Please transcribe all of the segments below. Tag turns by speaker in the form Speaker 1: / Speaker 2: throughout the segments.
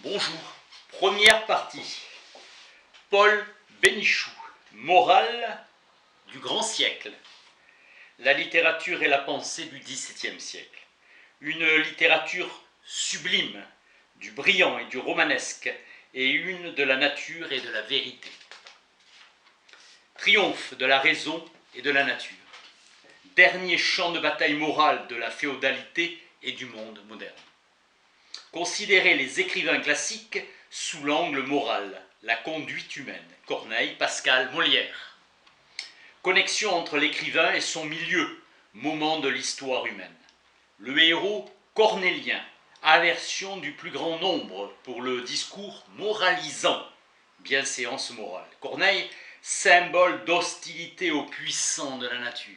Speaker 1: Bonjour, première partie. Paul Bénichou, Morale du grand siècle. La littérature et la pensée du XVIIe siècle. Une littérature sublime, du brillant et du romanesque, et une de la nature et de la vérité. Triomphe de la raison et de la nature. Dernier champ de bataille morale de la féodalité et du monde moderne. Considérer les écrivains classiques sous l'angle moral, la conduite humaine, Corneille, Pascal, Molière. Connexion entre l'écrivain et son milieu, moment de l'histoire humaine. Le héros cornélien, aversion du plus grand nombre pour le discours moralisant, bienséance morale. Corneille, symbole d'hostilité aux puissants de la nature.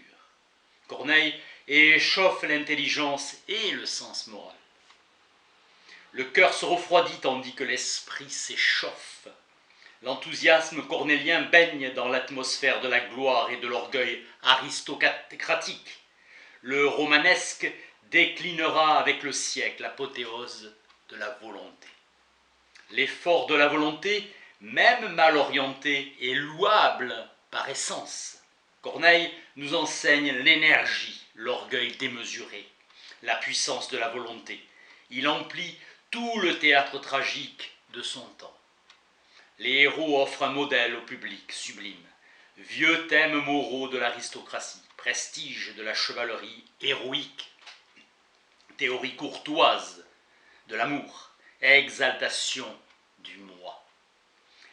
Speaker 1: Corneille échauffe l'intelligence et le sens moral. Le cœur se refroidit tandis que l'esprit s'échauffe. L'enthousiasme cornélien baigne dans l'atmosphère de la gloire et de l'orgueil aristocratique. Le romanesque déclinera avec le siècle l'apothéose de la volonté. L'effort de la volonté, même mal orienté, est louable par essence. Corneille nous enseigne l'énergie, l'orgueil démesuré, la puissance de la volonté. Il emplit tout le théâtre tragique de son temps. Les héros offrent un modèle au public sublime. Vieux thèmes moraux de l'aristocratie, prestige de la chevalerie héroïque, théorie courtoise de l'amour, exaltation du moi.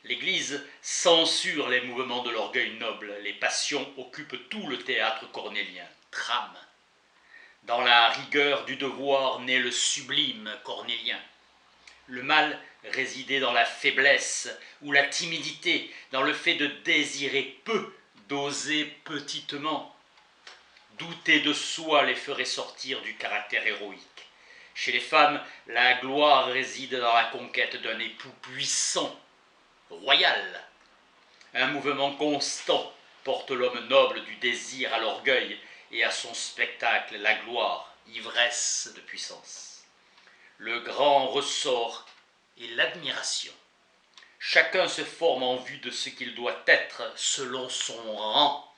Speaker 1: L'Église censure les mouvements de l'orgueil noble, les passions occupent tout le théâtre cornélien, trame. Dans la rigueur du devoir naît le sublime cornélien. Le mal résidait dans la faiblesse ou la timidité, dans le fait de désirer peu, d'oser petitement. Douter de soi les ferait sortir du caractère héroïque. Chez les femmes, la gloire réside dans la conquête d'un époux puissant, royal. Un mouvement constant porte l'homme noble du désir à l'orgueil et à son spectacle la gloire, ivresse de puissance. Le grand ressort est l'admiration. Chacun se forme en vue de ce qu'il doit être selon son rang.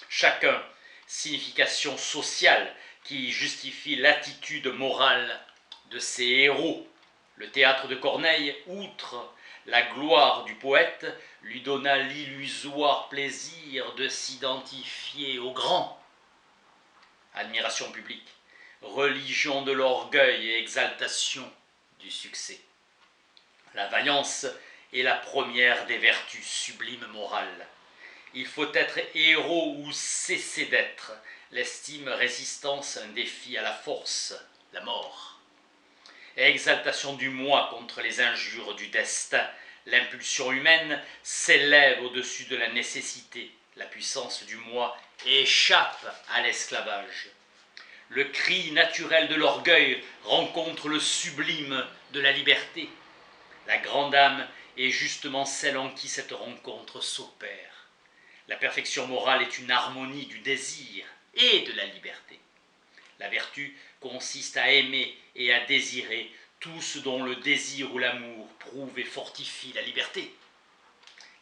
Speaker 1: Chacun, signification sociale qui justifie l'attitude morale de ses héros. Le théâtre de Corneille, outre la gloire du poète, lui donna l'illusoire plaisir de s'identifier au grand. Admiration publique, religion de l'orgueil et exaltation du succès. La vaillance est la première des vertus sublimes morales. Il faut être héros ou cesser d'être. L'estime, résistance, un défi à la force, la mort. Exaltation du moi contre les injures du destin. L'impulsion humaine s'élève au-dessus de la nécessité. La puissance du moi échappe à l'esclavage. Le cri naturel de l'orgueil rencontre le sublime de la liberté. La grande âme est justement celle en qui cette rencontre s'opère. La perfection morale est une harmonie du désir et de la liberté. La vertu consiste à aimer et à désirer tout ce dont le désir ou l'amour prouve et fortifie la liberté.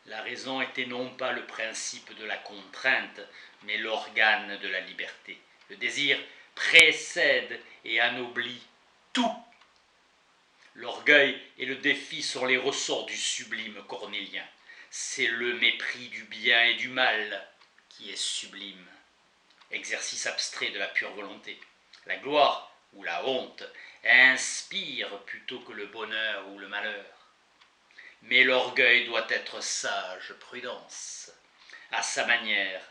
Speaker 1: La raison était non pas le principe de la contrainte, mais l'organe de la liberté. Le désir précède et anoblit tout. L'orgueil et le défi sont les ressorts du sublime cornélien. C'est le mépris du bien et du mal qui est sublime. Exercice abstrait de la pure volonté. La gloire ou la honte inspire plutôt que le bonheur ou le malheur. Mais l'orgueil doit être sage, prudence, à sa manière,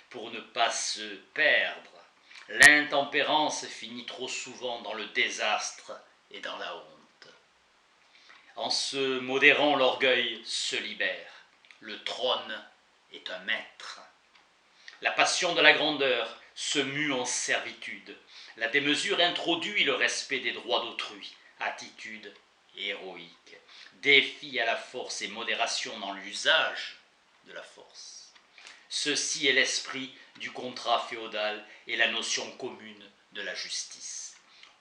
Speaker 1: pour ne pas se perdre. L'intempérance finit trop souvent dans le désastre et dans la honte. En se modérant, l'orgueil se libère. Le trône est un maître. La passion de la grandeur se mue en servitude. La démesure introduit le respect des droits d'autrui. Attitude héroïque. Défi à la force et modération dans l'usage de la force. Ceci est l'esprit du contrat féodal et la notion commune de la justice.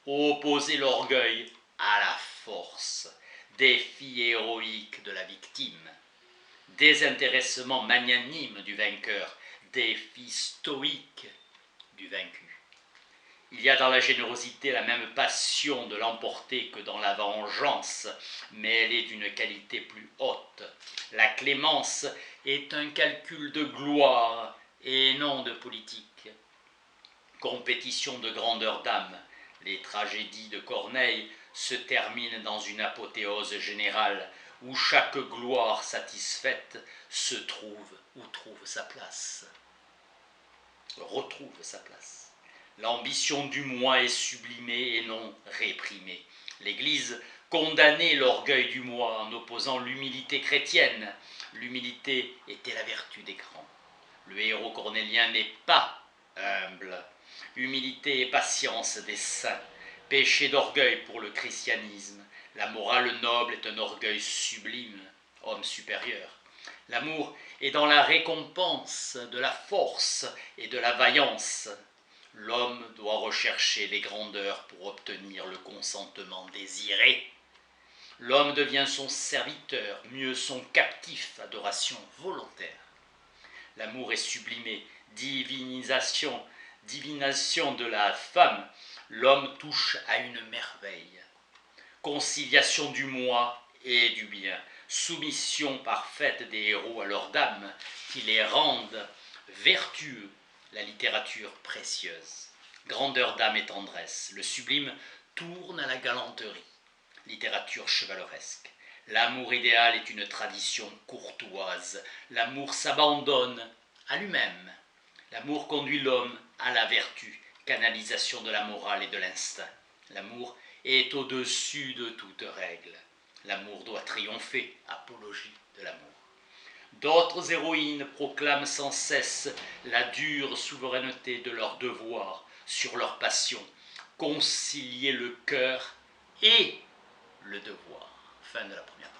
Speaker 1: Opposer l'orgueil à la force, défi héroïque de la victime, désintéressement magnanime du vainqueur, défi stoïque du vaincu. Il y a dans la générosité la même passion de l'emporter que dans la vengeance, mais elle est d'une qualité plus haute. La clémence est un calcul de gloire et non de politique. Compétition de grandeur d'âme, les tragédies de Corneille se terminent dans une apothéose générale où chaque gloire satisfaite se trouve ou trouve sa place, retrouve sa place. L'ambition du moi est sublimée et non réprimée. L'Église condamnait l'orgueil du moi en opposant l'humilité chrétienne. L'humilité était la vertu des grands. Le héros cornélien n'est pas humble. Humilité et patience des saints. Péché d'orgueil pour le christianisme. La morale noble est un orgueil sublime, homme supérieur. L'amour est dans la récompense de la force et de la vaillance. L'homme doit rechercher les grandeurs pour obtenir le consentement désiré. L'homme devient son serviteur, mieux son captif, adoration volontaire. L'amour est sublimé, divination de la femme. L'homme touche à une merveille. Conciliation du moi et du bien. Soumission parfaite des héros à leurs dames qui les rendent vertueux. La littérature précieuse. Grandeur d'âme et tendresse. Le sublime tourne à la galanterie. Littérature chevaleresque. L'amour idéal est une tradition courtoise. L'amour s'abandonne à lui-même. L'amour conduit l'homme à la vertu, canalisation de la morale et de l'instinct. L'amour est au-dessus de toute règle. L'amour doit triompher, apologie de l'amour. D'autres héroïnes proclament sans cesse la dure souveraineté de leur devoir sur leur passion, concilier le cœur et le devoir. Fin de la première partie.